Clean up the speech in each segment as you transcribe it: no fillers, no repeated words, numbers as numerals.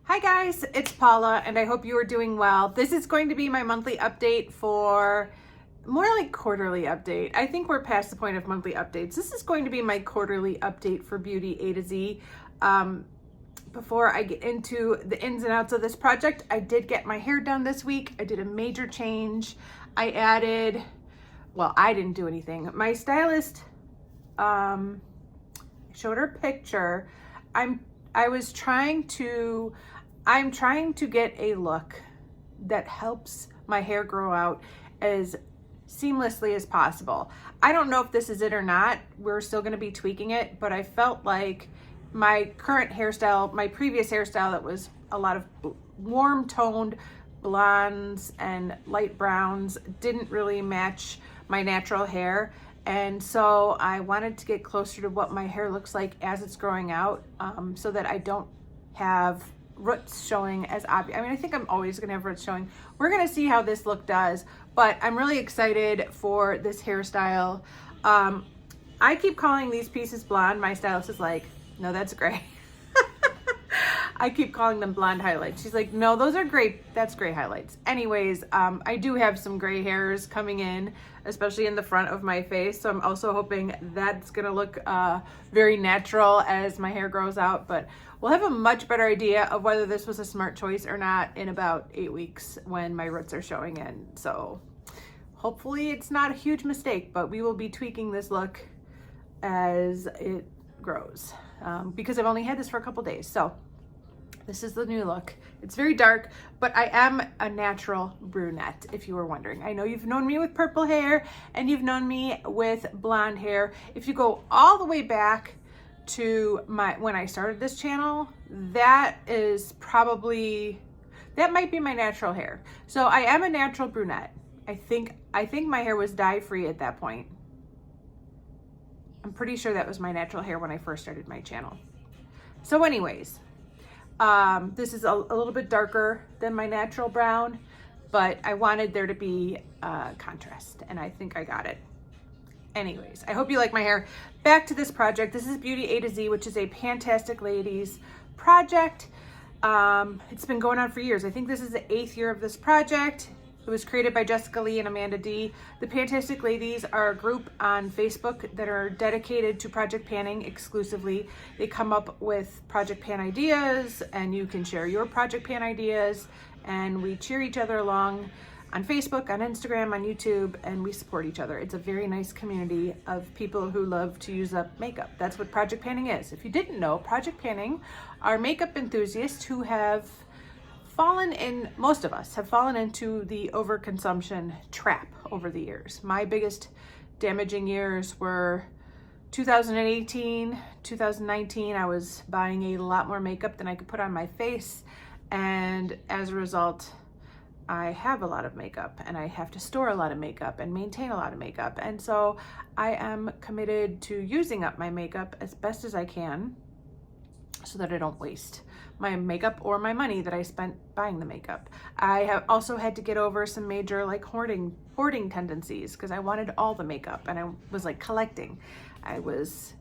Hi guys, it's Paula and I hope you are doing well. This is going to be my monthly update for more like quarterly update. I think we're past the point of monthly updates. This is going to be my quarterly update for Beauty A to Z. Before I get into the ins and outs of this project, I did get my hair done this week. I did a major change. I didn't do anything. My stylist showed her a picture. I'm trying to get a look that helps my hair grow out as seamlessly as possible. I don't know if this is it or not. We're still going to be tweaking it, but I felt like my current hairstyle, my previous hairstyle that was a lot of warm toned blondes and light browns, didn't really match my natural hair. And so I wanted to get closer to what my hair looks like as it's growing out, so that I don't have roots showing as obvious. I mean, I think I'm always gonna have roots showing. We're gonna see how this look does, but I'm really excited for this hairstyle. I keep calling these pieces blonde. My stylist is like, no, that's gray. I keep calling them blonde highlights. She's like, no, those are gray. That's gray highlights. Anyways, I do have some gray hairs coming in, especially in the front of my face. So I'm also hoping that's gonna look very natural as my hair grows out. But we'll have a much better idea of whether this was a smart choice or not in about 8 weeks when my roots are showing in. So hopefully it's not a huge mistake, but we will be tweaking this look as it grows, because I've only had this for a couple days. So this is the new look. It's very dark, but I am a natural brunette, if you were wondering. I know you've known me with purple hair and you've known me with blonde hair. If you go all the way back to when I started this channel, that might be my natural hair. So I am a natural brunette. I think my hair was dye-free at that point. I'm pretty sure that was my natural hair when I first started my channel. So anyways, this is a little bit darker than my natural brown, but I wanted there to be contrast, and I think I got it. Anyways, I hope you like my hair. Back to this project. This is Beauty A to Z, which is a Fantastic Ladies project. It's been going on for years. I think this is the 8th year of this project. It was created by Jessica Lee and Amanda D. The Fantastic Ladies are a group on Facebook that are dedicated to project panning exclusively. They come up with project pan ideas, and you can share your project pan ideas, and we cheer each other along on Facebook, on Instagram, on YouTube, and we support each other. It's a very nice community of people who love to use up makeup. That's what project panning is. If you didn't know, project panning are makeup enthusiasts who have most of us have fallen into the overconsumption trap over the years. My biggest damaging years were 2018, 2019. I was buying a lot more makeup than I could put on my face, and as a result, I have a lot of makeup, and I have to store a lot of makeup and maintain a lot of makeup. And so I am committed to using up my makeup as best as I can so that I don't waste my makeup or my money that I spent buying the makeup. I have also had to get over some major hoarding tendencies, because I wanted all the makeup and I was collecting. I was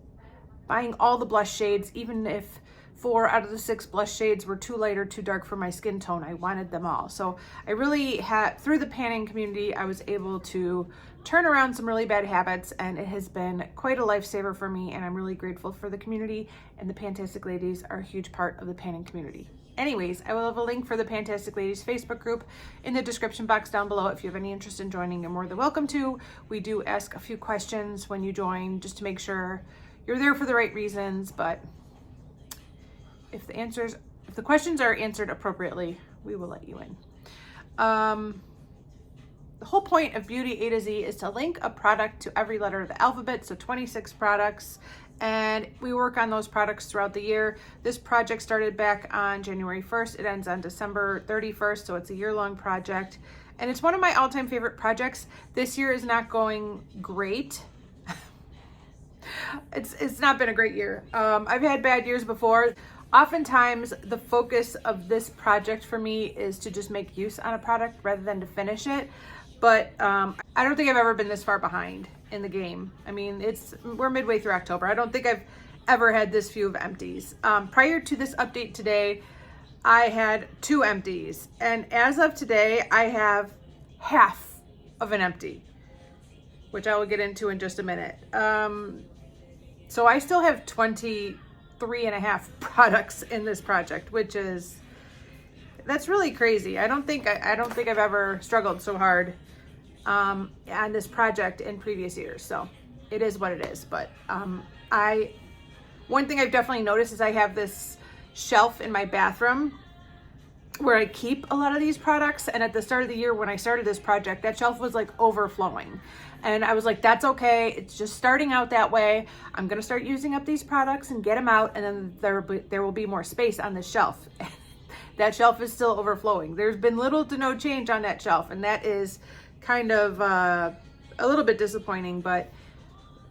buying all the blush shades, even if 4 out of the 6 blush shades were too light or too dark for my skin tone. I wanted them all. So I really through the panning community, I was able to turn around some really bad habits, and it has been quite a lifesaver for me, and I'm really grateful for the community, and the Fantastic Ladies are a huge part of the panning community. Anyways, I will have a link for the Fantastic Ladies Facebook group in the description box down below. If you have any interest in joining, you're more than welcome to. We do ask a few questions when you join, just to make sure you're there for the right reasons, but if the questions are answered appropriately, we will let you in. The whole point of Beauty A to Z is to link a product to every letter of the alphabet, so 26 products, and we work on those products throughout the year. This project started back on January 1st. It ends on December 31st, so it's a year-long project, and it's one of my all-time favorite projects. This year is not going great. It's not been a great year. I've had bad years before. Oftentimes, the focus of this project for me is to just make use on a product rather than to finish it. But I don't think I've ever been this far behind in the game. I mean, we're midway through October. I don't think I've ever had this few of empties. Prior to this update today, I had 2 empties. And as of today, I have half of an empty, which I will get into in just a minute. So I still have 23 and a half products in this project, that's really crazy. I don't think I've ever struggled so hard on this project in previous years. So it is what it is. But one thing I've definitely noticed is I have this shelf in my bathroom where I keep a lot of these products. And at the start of the year, when I started this project, that shelf was like overflowing. And I was like, that's okay. It's just starting out that way. I'm going to start using up these products and get them out. And then there will be more space on the shelf. That shelf is still overflowing. There's been little to no change on that shelf. And that is kind of a little bit disappointing. But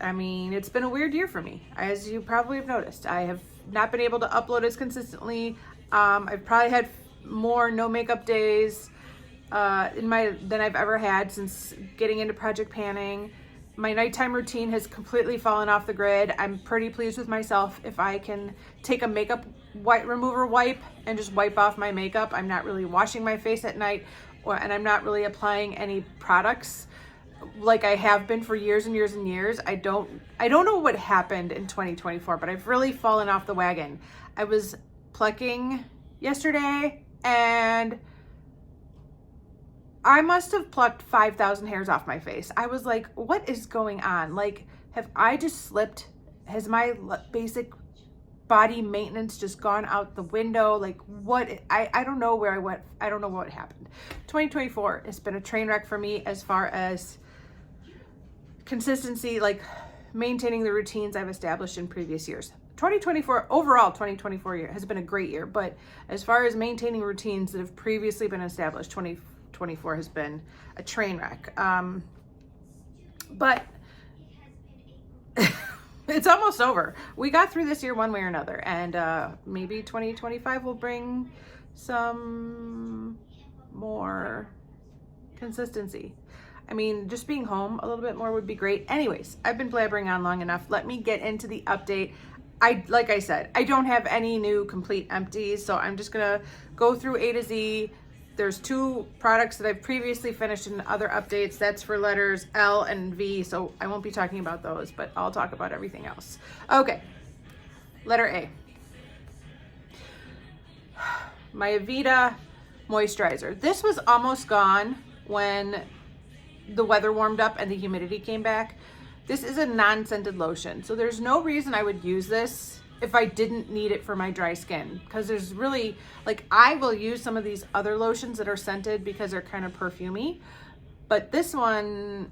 I mean, it's been a weird year for me. As you probably have noticed, I have not been able to upload as consistently. I've probably had more no makeup days than I've ever had since getting into project panning. My nighttime routine has completely fallen off the grid. I'm pretty pleased with myself if I can take a makeup remover wipe and just wipe off my makeup. I'm not really washing my face at night, and I'm not really applying any products like I have been for years and years and years. I don't know what happened in 2024, but I've really fallen off the wagon. I was plucking yesterday and I must have plucked 5,000 hairs off my face. I was like, what is going on? Like, have I just slipped? Has my basic body maintenance just gone out the window? Like, what? I don't know where I went. I don't know what happened. 2024 has been a train wreck for me as far as consistency, like maintaining the routines I've established in previous years. 2024 year has been a great year, but as far as maintaining routines that have previously been established, 2024 has been a train wreck. But it's almost over. We got through this year one way or another, and maybe 2025 will bring some more consistency. I mean, just being home a little bit more would be great. Anyways, I've been blabbering on long enough. Let me get into the update. Like I said, I don't have any new complete empties, so I'm just gonna go through A to Z. There's 2 products that I've previously finished in other updates. That's for letters L and V, so I won't be talking about those, but I'll talk about everything else. Okay, letter A. My Avita moisturizer. This was almost gone when the weather warmed up and the humidity came back. This is a non-scented lotion, so there's no reason I would use this if I didn't need it for my dry skin, because there's really, like, I will use some of these other lotions that are scented because they're kind of perfumey, but this one,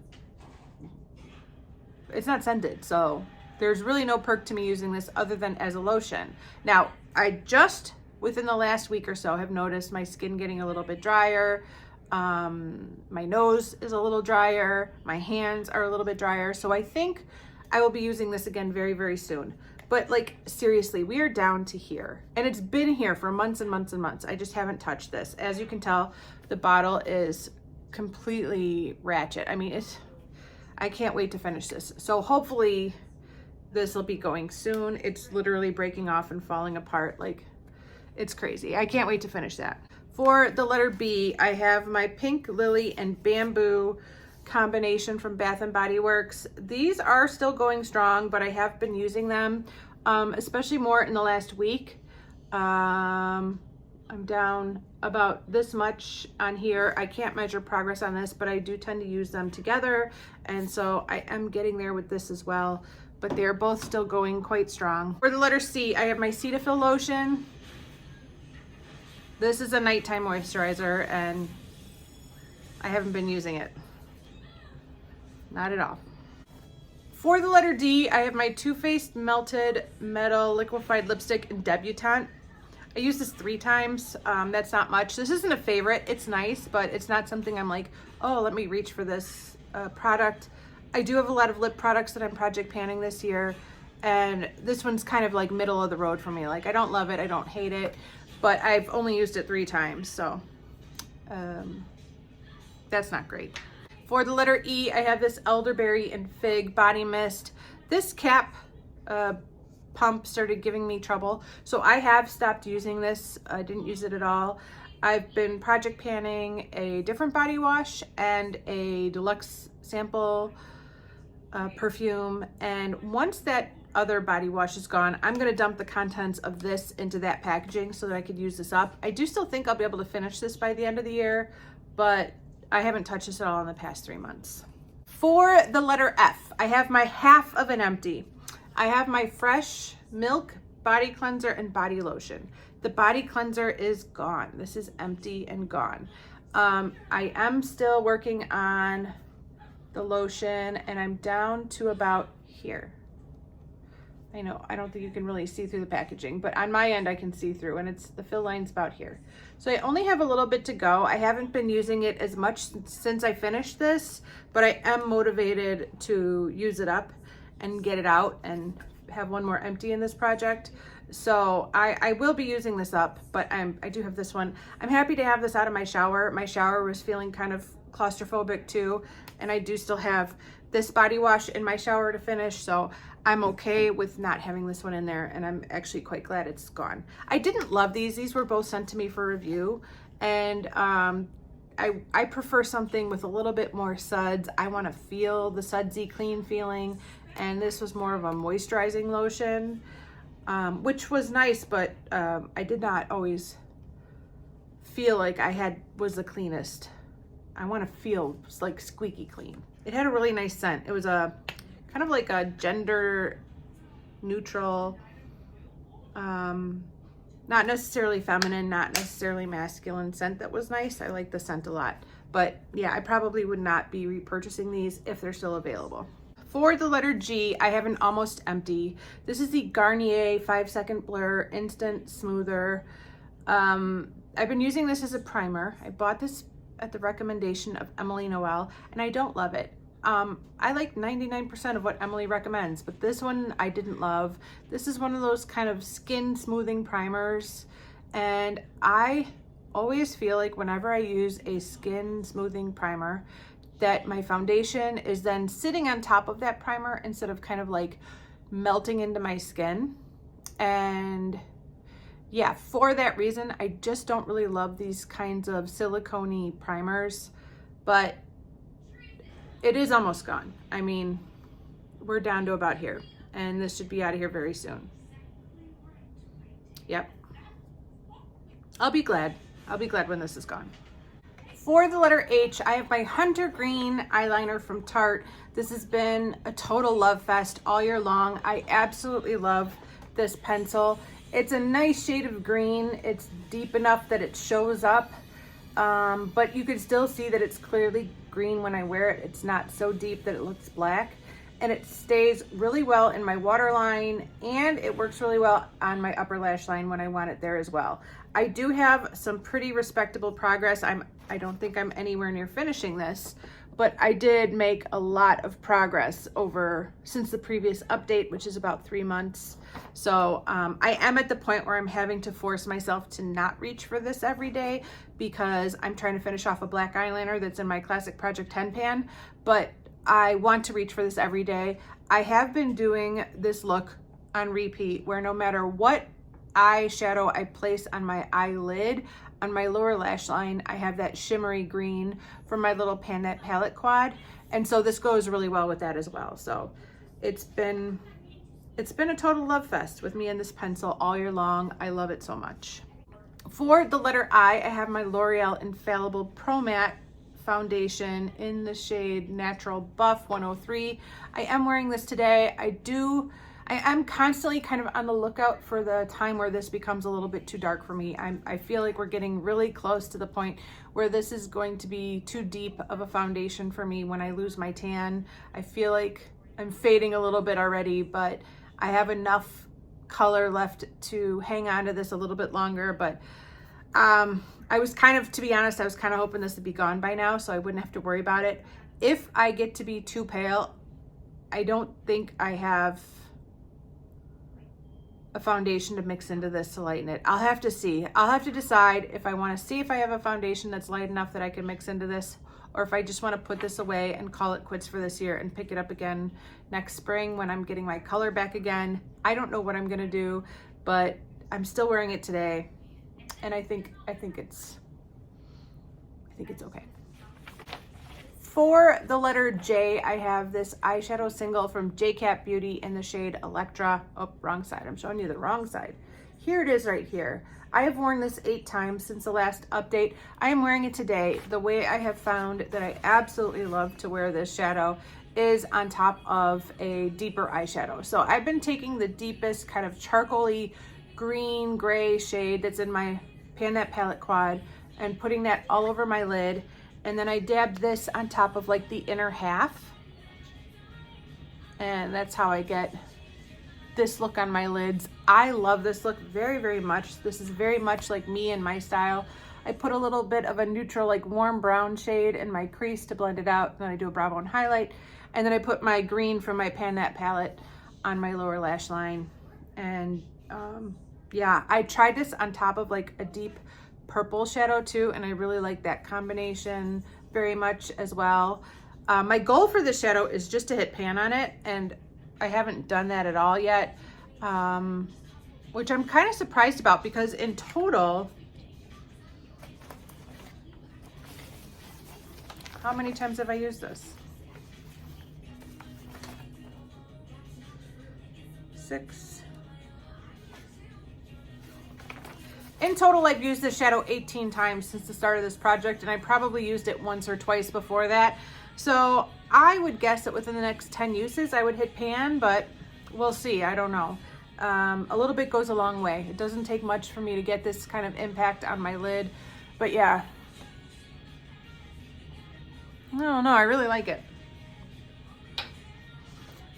it's not scented, so there's really no perk to me using this other than as a lotion. Now, I just within the last week or so have noticed my skin getting a little bit drier. My nose is a little drier. My hands are a little bit drier. So I think I will be using this again very, very soon. But like, seriously, we are down to here. And it's been here for months and months and months. I just haven't touched this. As you can tell, the bottle is completely ratchet. I mean, I can't wait to finish this. So hopefully this will be going soon. It's literally breaking off and falling apart. Like, it's crazy. I can't wait to finish that. For the letter B, I have my Pink Lily and Bamboo combination from Bath & Body Works. These are still going strong, but I have been using them, especially more in the last week. I'm down about this much on here. I can't measure progress on this, but I do tend to use them together. And so I am getting there with this as well, but they're both still going quite strong. For the letter C, I have my Cetaphil lotion. This is a nighttime moisturizer, and I haven't been using it. Not at all. For the letter D, I have my Too Faced Melted Metal Liquefied Lipstick in Debutante. I used this 3 times. That's not much. This isn't a favorite. It's nice, but it's not something I'm like, oh, let me reach for this product. I do have a lot of lip products that I'm project panning this year, and this one's kind of like middle of the road for me. Like, I don't love it. I don't hate it. But I've only used it 3 times, so that's not great. For the letter E, I have this Elderberry and Fig Body Mist. This cap pump started giving me trouble. So I have stopped using this. I didn't use it at all. I've been project panning a different body wash and a deluxe sample perfume. And once that other body wash is gone, I'm going to dump the contents of this into that packaging so that I could use this up. I do still think I'll be able to finish this by the end of the year, but I haven't touched this at all in the past 3 months. For the letter F, I have my half of an empty. I have my Fresh Milk Body Cleanser and Body Lotion. The body cleanser is gone. This is empty and gone. I am still working on the lotion, and I'm down to about here. I know, I don't think you can really see through the packaging, but on my end I can see through, and the fill line's about here. So I only have a little bit to go. I haven't been using it as much since I finished this, but I am motivated to use it up and get it out and have one more empty in this project. So I will be using this up, but I do have this one. I'm happy to have this out of my shower. My shower was feeling kind of claustrophobic too, and I do still have this body wash in my shower to finish, so I'm okay with not having this one in there, and I'm actually quite glad it's gone. I didn't love these. These were both sent to me for review, and I prefer something with a little bit more suds. I want to feel the sudsy clean feeling, and this was more of a moisturizing lotion, which was nice, but I did not always feel like was the cleanest. I want to feel like squeaky clean. It had a really nice scent. It was a kind of like a gender neutral, not necessarily feminine, not necessarily masculine scent that was nice. I like the scent a lot. But yeah, I probably would not be repurchasing these if they're still available. For the letter G, I have an almost empty. This is the Garnier 5-Second Blur Instant Smoother. I've been using this as a primer. I bought this at the recommendation of Emily Noel, and I don't love it. I like 99% of what Emily recommends, but this one I didn't love. This is one of those kind of skin smoothing primers, and I always feel like whenever I use a skin smoothing primer that my foundation is then sitting on top of that primer instead of kind of like melting into my skin. And yeah, for that reason, I just don't really love these kinds of silicone-y primers, but it is almost gone. I mean, we're down to about here, and this should be out of here very soon. Yep. I'll be glad. I'll be glad when this is gone. For the letter H, I have my Hunter Green eyeliner from Tarte. This has been a total love fest all year long. I absolutely love this pencil. It's a nice shade of green. It's deep enough that it shows up, but you can still see that it's clearly green when I wear it. It's not so deep that it looks black, and it stays really well in my waterline, and it works really well on my upper lash line when I want it there as well. I do have some pretty respectable progress. I don't think I'm anywhere near finishing this, but I did make a lot of progress since the previous update, which is about 3 months. So I am at the point where I'm having to force myself to not reach for this every day because I'm trying to finish off a black eyeliner that's in my Classic Project 10 pan, but I want to reach for this every day. I have been doing this look on repeat where no matter what eyeshadow I place on my eyelid, on my lower lash line, I have that shimmery green from my little Panette palette quad, and so this goes really well with that as well. So it's been a total love fest with me and this pencil all year long. I love it so much. For the letter I have my L'Oreal Infallible Pro Matte foundation in the shade Natural Buff 103. I am wearing this today. I am constantly kind of on the lookout for the time where this becomes a little bit too dark for me. I feel like we're getting really close to the point where this is going to be too deep of a foundation for me when I lose my tan. I feel like I'm fading a little bit already, but I have enough color left to hang on to this a little bit longer. But to be honest, I was kind of hoping this would be gone by now so I wouldn't have to worry about it. If I get to be too pale, I don't think I have a foundation to mix into this to lighten it. I'll have to see. I'll have to decide if I want to see if I have a foundation that's light enough that I can mix into this, or if I just want to put this away and call it quits for this year and pick it up again next spring when I'm getting my color back again. I don't know what I'm gonna do, but I'm still wearing it today, and I think it's okay. For the letter J, I have this eyeshadow single from J Cat Beauty in the shade Electra. Oh, wrong side. I'm showing you the wrong side. Here it is right here. I have worn this 8 times since the last update. I am wearing it today. The way I have found that I absolutely love to wear this shadow is on top of a deeper eyeshadow. So I've been taking the deepest kind of charcoaly green gray shade that's in my Pan That Palette Quad and putting that all over my lid. And then I dabbed this on top of like the inner half. And that's how I get this look on my lids. I love this look very, very much. This is very much like me and my style. I put a little bit of a neutral, like warm brown shade in my crease to blend it out. Then I do a brow bone highlight. And then I put my green from my Pan That palette on my lower lash line. And yeah, I tried this on top of like a deep purple shadow too, and I really like that combination very much as well. My goal for this shadow is just to hit pan on it, and I haven't done that at all yet, which I'm kind of surprised about, because in total, how many times have I used this? 6. In total, I've used this shadow 18 times since the start of this project, and I probably used it once or twice before that. So I would guess that within the next 10 uses, I would hit pan, but we'll see. I don't know. A little bit goes a long way. It doesn't take much for me to get this kind of impact on my lid, but yeah. I don't know. I really like it.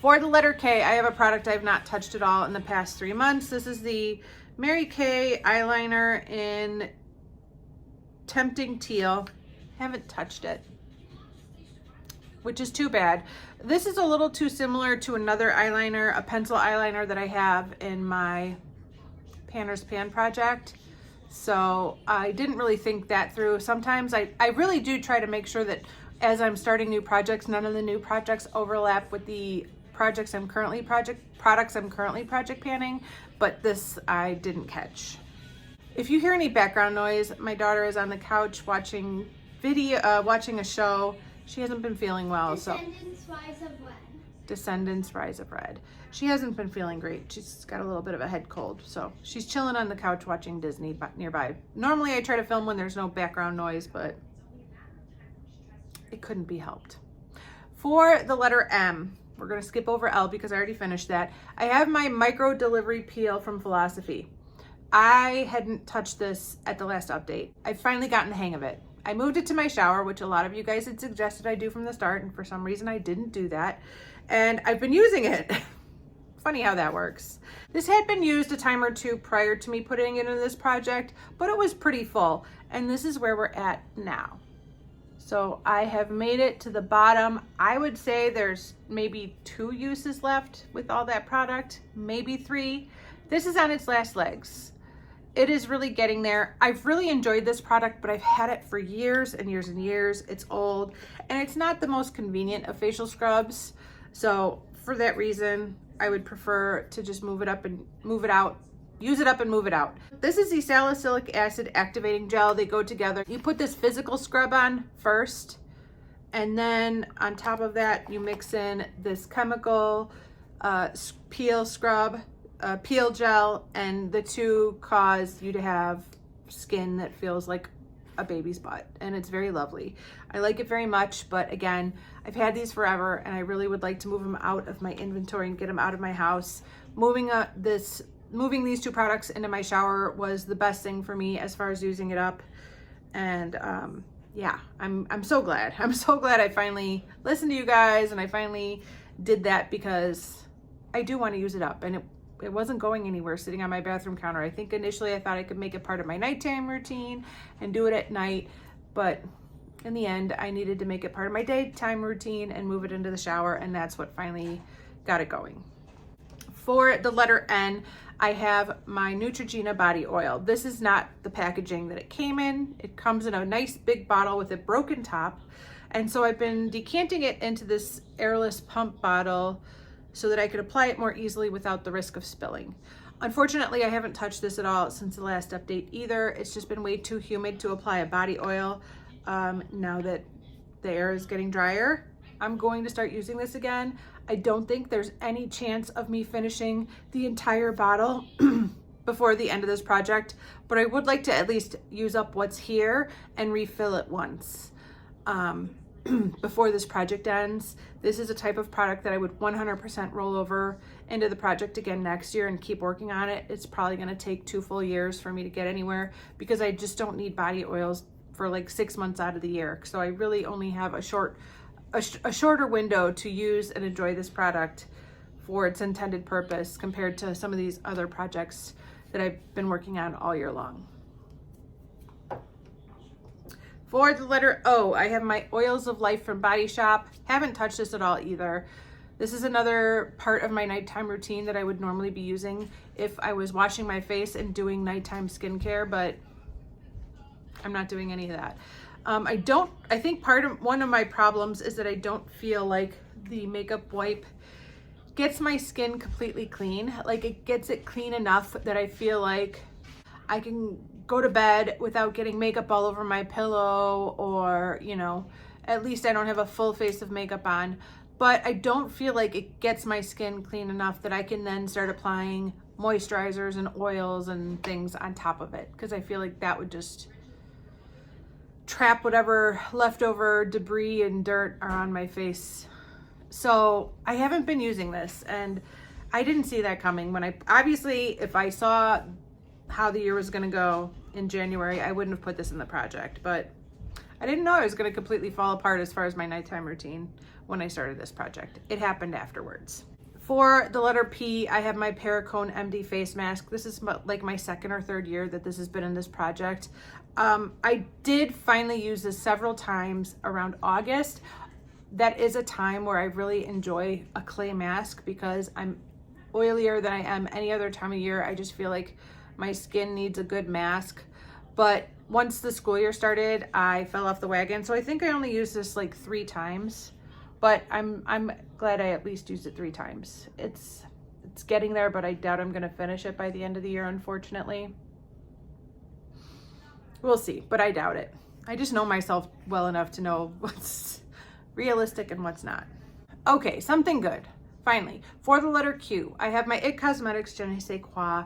For the letter K, I have a product I've not touched at all in the past 3 months. This is the Mary Kay eyeliner in Tempting Teal. Haven't touched it, which is too bad. This is a little too similar to another eyeliner, a pencil eyeliner that I have in my Panner's Pan project. So I didn't really think that through. Sometimes I really do try to make sure that as I'm starting new projects, none of the new projects overlap with the products I'm currently project panning, but this I didn't catch. If you hear any background noise, my daughter is on the couch watching a show. She hasn't been feeling well. Descendants Rise of Red. Descendants Rise of Red. She hasn't been feeling great. She's got a little bit of a head cold, so she's chilling on the couch watching Disney nearby. Normally I try to film when there's no background noise, but it couldn't be helped. For the letter M, we're going to skip over L because I already finished that. I have my micro delivery peel from Philosophy. I hadn't touched this at the last update. I've finally gotten the hang of it. I moved it to my shower, which a lot of you guys had suggested I do from the start, and for some reason I didn't do that. And I've been using it. Funny how that works. This had been used a time or two prior to me putting it in this project, but it was pretty full. And this is where we're at now. So I have made it to the bottom. I would say there's maybe 2 uses left with all that product, maybe 3. This is on its last legs. It is really getting there. I've really enjoyed this product, but I've had it for years and years and years. It's old, and it's not the most convenient of facial scrubs. So for that reason, I would prefer to just move it up and move it out. Use it up and move it out. This is the salicylic acid activating gel. They go together. You put this physical scrub on first, and then on top of that, you mix in this chemical peel scrub, peel gel, and the two cause you to have skin that feels like a baby's butt, and it's very lovely. I like it very much, but again, I've had these forever, and I really would like to move them out of my inventory and get them out of my house. Moving these 2 products into my shower was the best thing for me as far as using it up. And yeah, I'm so glad. I'm so glad I finally listened to you guys and I finally did that, because I do want to use it up, and it wasn't going anywhere sitting on my bathroom counter. I think initially I thought I could make it part of my nighttime routine and do it at night, but in the end I needed to make it part of my daytime routine and move it into the shower, and that's what finally got it going. For the letter N, I have my Neutrogena body oil. This is not the packaging that it came in. It comes in a nice big bottle with a broken top. And so I've been decanting it into this airless pump bottle so that I could apply it more easily without the risk of spilling. Unfortunately, I haven't touched this at all since the last update either. It's just been way too humid to apply a body oil. Now that the air is getting drier, I'm going to start using this again. I don't think there's any chance of me finishing the entire bottle before the end of this project, but I would like to at least use up what's here and refill it once before this project ends. This is a type of product that I would 100% roll over into the project again next year and keep working on it. It's probably going to take 2 full years for me to get anywhere because I just don't need body oils for like 6 months out of the year. So I really only have a shorter window to use and enjoy this product for its intended purpose compared to some of these other projects that I've been working on all year long. For the letter O, I have my Oils of Life from Body Shop. Haven't touched this at all either. This is another part of my nighttime routine that I would normally be using if I was washing my face and doing nighttime skincare, but I'm not doing any of that. I think one of my problems is that I don't feel like the makeup wipe gets my skin completely clean. Like it gets it clean enough that I feel like I can go to bed without getting makeup all over my pillow, or, you know, at least I don't have a full face of makeup on. But I don't feel like it gets my skin clean enough that I can then start applying moisturizers and oils and things on top of it, because I feel like that would just trap whatever leftover debris and dirt are on my face. So I haven't been using this, and I didn't see that coming. Obviously, if I saw how the year was going to go in January, I wouldn't have put this in the project, but I didn't know I was going to completely fall apart as far as my nighttime routine when I started this project. It happened afterwards. For the letter P, I have my Paracone MD face mask. This is like my 2nd or 3rd year that this has been in this project. I did finally use this several times around August. That is a time where I really enjoy a clay mask because I'm oilier than I am any other time of year. I just feel like my skin needs a good mask. But once the school year started, I fell off the wagon. So I think I only used this like 3 times, but I'm glad I at least used it 3 times. It's getting there, but I doubt I'm gonna finish it by the end of the year, unfortunately. We'll see, but I doubt it. I just know myself well enough to know what's realistic and what's not. Okay, something good. Finally, for the letter Q, I have my IT Cosmetics Je ne sais quoi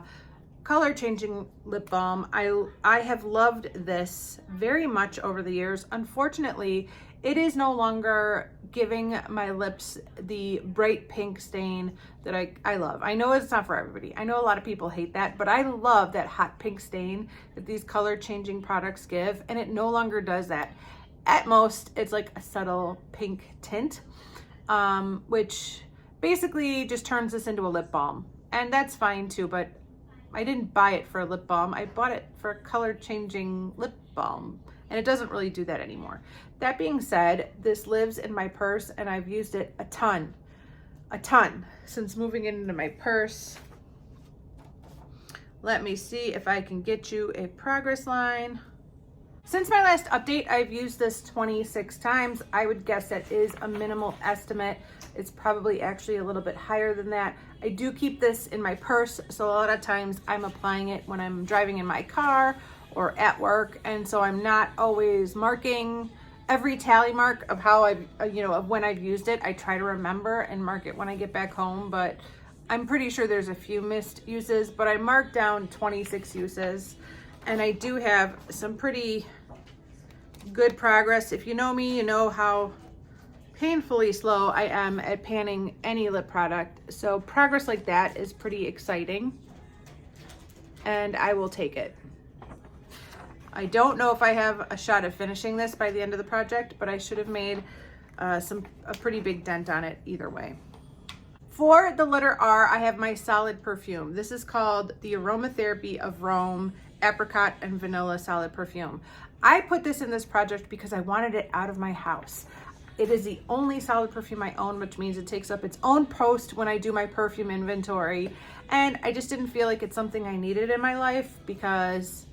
color changing lip balm. I have loved this very much over the years. Unfortunately, it is no longer giving my lips the bright pink stain that I love. I know it's not for everybody. I know a lot of people hate that, but I love that hot pink stain that these color changing products give, and it no longer does that. At most, it's like a subtle pink tint, which basically just turns this into a lip balm. And that's fine too, but I didn't buy it for a lip balm. I bought it for a color changing lip balm, and it doesn't really do that anymore. That being said, this lives in my purse, and I've used it a ton since moving it into my purse. Let me see if I can get you a progress line. Since my last update, I've used this 26 times. I would guess that is a minimal estimate. It's probably actually a little bit higher than that. I do keep this in my purse, so a lot of times I'm applying it when I'm driving in my car or at work, and so I'm not always marking every tally mark of how of when I've used it. I try to remember and mark it when I get back home, but I'm pretty sure there's a few missed uses, but I marked down 26 uses, and I do have some pretty good progress. If you know me, you know how painfully slow I am at panning any lip product. So progress like that is pretty exciting, and I will take it. I don't know if I have a shot of finishing this by the end of the project, but I should have made a pretty big dent on it either way. For the letter R, I have my solid perfume. This is called the Aromatherapy of Rome Apricot and Vanilla Solid Perfume. I put this in this project because I wanted it out of my house. It is the only solid perfume I own, which means it takes up its own post when I do my perfume inventory. And I just didn't feel like it's something I needed in my life because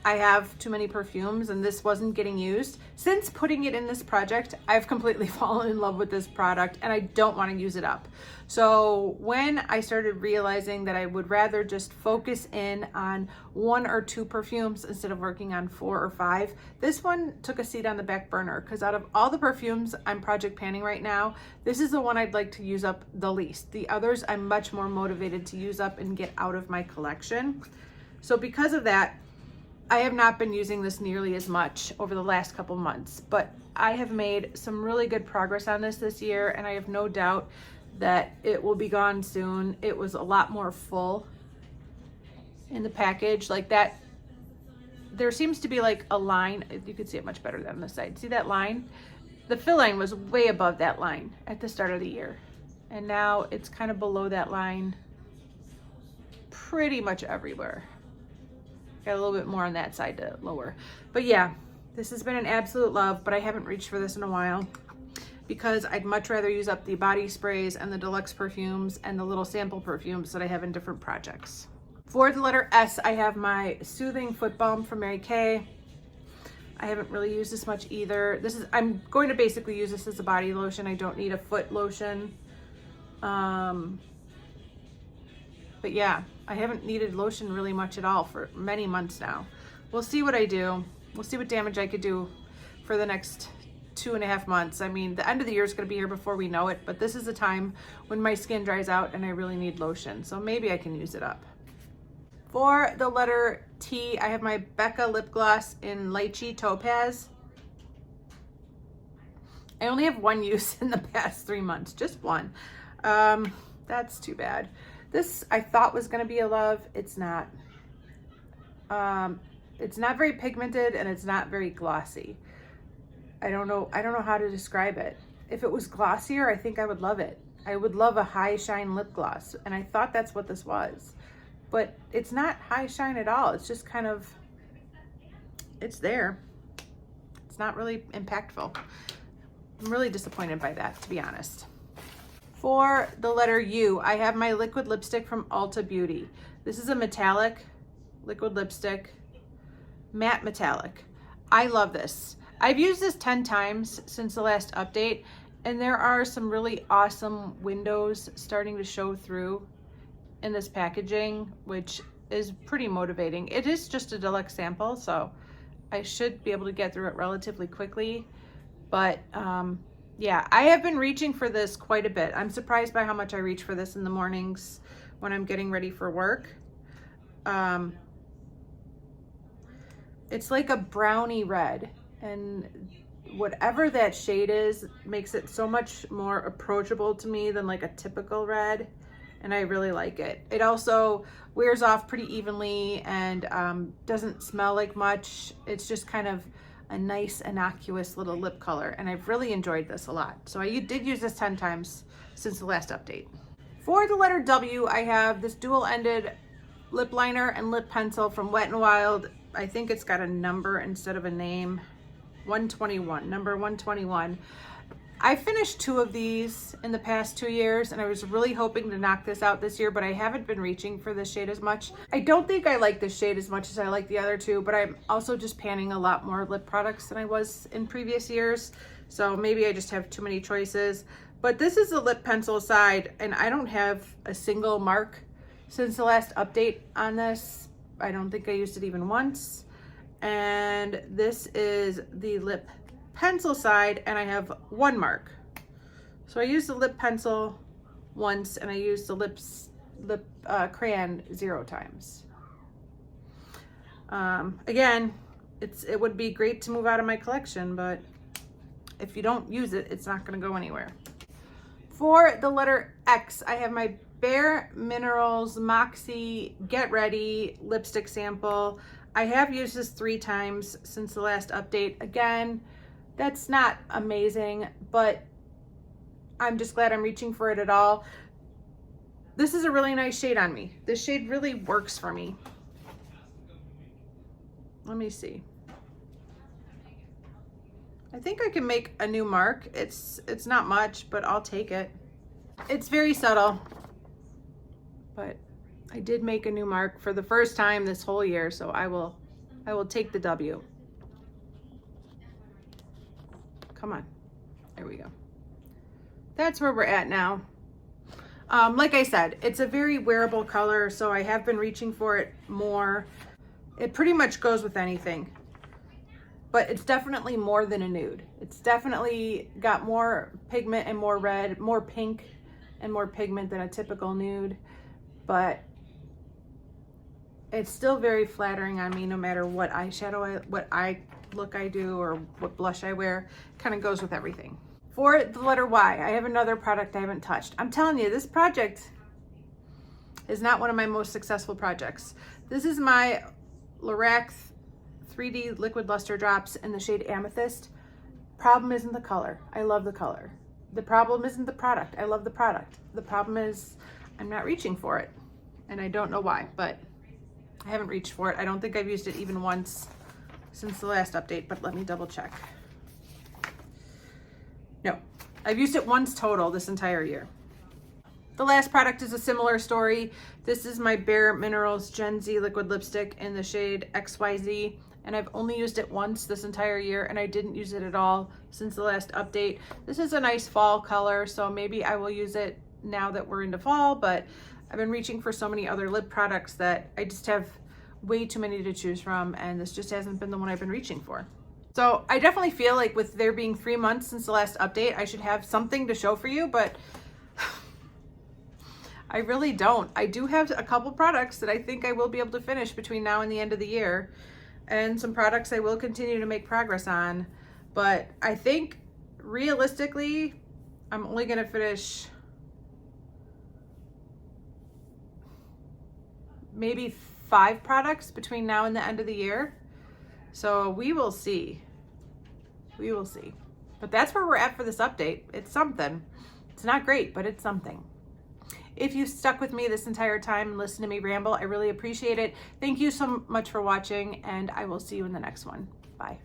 I have too many perfumes and this wasn't getting used. Since putting it in this project, I've completely fallen in love with this product and I don't want to use it up. So when I started realizing that I would rather just focus in on 1 or 2 perfumes instead of working on 4 or 5, this one took a seat on the back burner because out of all the perfumes I'm project panning right now, this is the one I'd like to use up the least. The others I'm much more motivated to use up and get out of my collection. So because of that, I have not been using this nearly as much over the last couple months, but I have made some really good progress on this year, and I have no doubt that it will be gone soon. It was a lot more full in the package like that. There seems to be like a line. You can see it much better than on the side. See that line? The fill line was way above that line at the start of the year, and now it's kind of below that line pretty much everywhere. Got a little bit more on that side to lower. But yeah, this has been an absolute love, but I haven't reached for this in a while because I'd much rather use up the body sprays and the deluxe perfumes and the little sample perfumes that I have in different projects. For the letter S, I have my Soothing Foot Balm from Mary Kay. I haven't really used this much either. I'm going to basically use this as a body lotion. I don't need a foot lotion. But yeah, I haven't needed lotion really much at all for many months now. We'll see what I do. We'll see what damage I could do for the next 2.5 months. I mean, the end of the year is going to be here before we know it, but this is the time when my skin dries out and I really need lotion. So maybe I can use it up. For the letter T, I have my Becca lip gloss in Lychee Topaz. I only have one use in the past 3 months, just one. That's too bad. This I thought was going to be a love. It's not. It's not very pigmented and it's not very glossy. I don't know how to describe it. If it was glossier, I think I would love it. I would love a high shine lip gloss, and I thought that's what this was. But it's not high shine at all. It's just kind of, it's there. It's not really impactful. I'm really disappointed by that, to be honest. For the letter U, I have my liquid lipstick from Ulta Beauty. This is a metallic liquid lipstick, matte metallic. I love this. I've used this 10 times since the last update, and there are some really awesome windows starting to show through in this packaging, which is pretty motivating. It is just a deluxe sample, so I should be able to get through it relatively quickly. But yeah, I have been reaching for this quite a bit. I'm surprised by how much I reach for this in the mornings when I'm getting ready for work. It's like a brownie red, and whatever that shade is makes it so much more approachable to me than like a typical red, and I really like it. It also wears off pretty evenly and doesn't smell like much. It's just kind of a nice innocuous little lip color, and I've really enjoyed this a lot. So I did use this 10 times since the last update. For the letter W, I have this dual-ended lip liner and lip pencil from Wet n Wild. I think it's got a number instead of a name. 121, number 121. I finished 2 of these in the past 2 years, and I was really hoping to knock this out this year, but I haven't been reaching for this shade as much. I don't think I like this shade as much as I like the other 2, but I'm also just panning a lot more lip products than I was in previous years, so maybe I just have too many choices. But this is the lip pencil side, and I don't have a single mark since the last update on this. I don't think I used it even once. And this is the lip pencil side, and I have 1 mark. So I used the lip pencil once, and I used the lip crayon 0 times. Again, it would be great to move out of my collection, but if you don't use it, it's not going to go anywhere. For the letter X, I have my Bare Minerals Moxie Get Ready lipstick sample. I have used this 3 times since the last update. Again, that's not amazing, but I'm just glad I'm reaching for it at all. This is a really nice shade on me. This shade really works for me. Let me see. I think I can make a new mark. It's not much, but I'll take it. It's very subtle, but I did make a new mark for the first time this whole year, so I will I will take the W. Come on. There we go. That's where we're at now. Like I said, it's a very wearable color, so I have been reaching for it more. It pretty much goes with anything, but it's definitely more than a nude. It's definitely got more pigment and more red, more pink and more pigment than a typical nude, but it's still very flattering on me no matter what eyeshadow, what eye look I do or what blush I wear. Kind of goes with everything. For the letter Y, I have another product I haven't touched. I'm telling you, this project is not one of my most successful projects. This is my Lorac 3D Liquid Luster Drops in the shade Amethyst. Problem isn't the color. I love the color. The problem isn't the product. I love the product. The problem is I'm not reaching for it, and I don't know why, but I haven't reached for it. I don't think I've used it even once since the last update, but let me double check. No, I've used it once total this entire year. The last product is a similar story. This is my Bare Minerals Gen Z liquid lipstick in the shade XYZ, and I've only used it once this entire year, and I didn't use it at all since the last update. This is a nice fall color, so maybe I will use it now that we're into fall, but I've been reaching for so many other lip products that I just have way too many to choose from, and this just hasn't been the one I've been reaching for. So I definitely feel like with there being 3 months since the last update, I should have something to show for you, but I really don't. I do have a couple products that I think I will be able to finish between now and the end of the year, and some products I will continue to make progress on, but I think realistically, I'm only gonna finish maybe 5 products between now and the end of the year. So we will see. We will see. But that's where we're at for this update. It's something. It's not great, but it's something. If you stuck with me this entire time and listened to me ramble, I really appreciate it. Thank you so much for watching, and I will see you in the next one. Bye.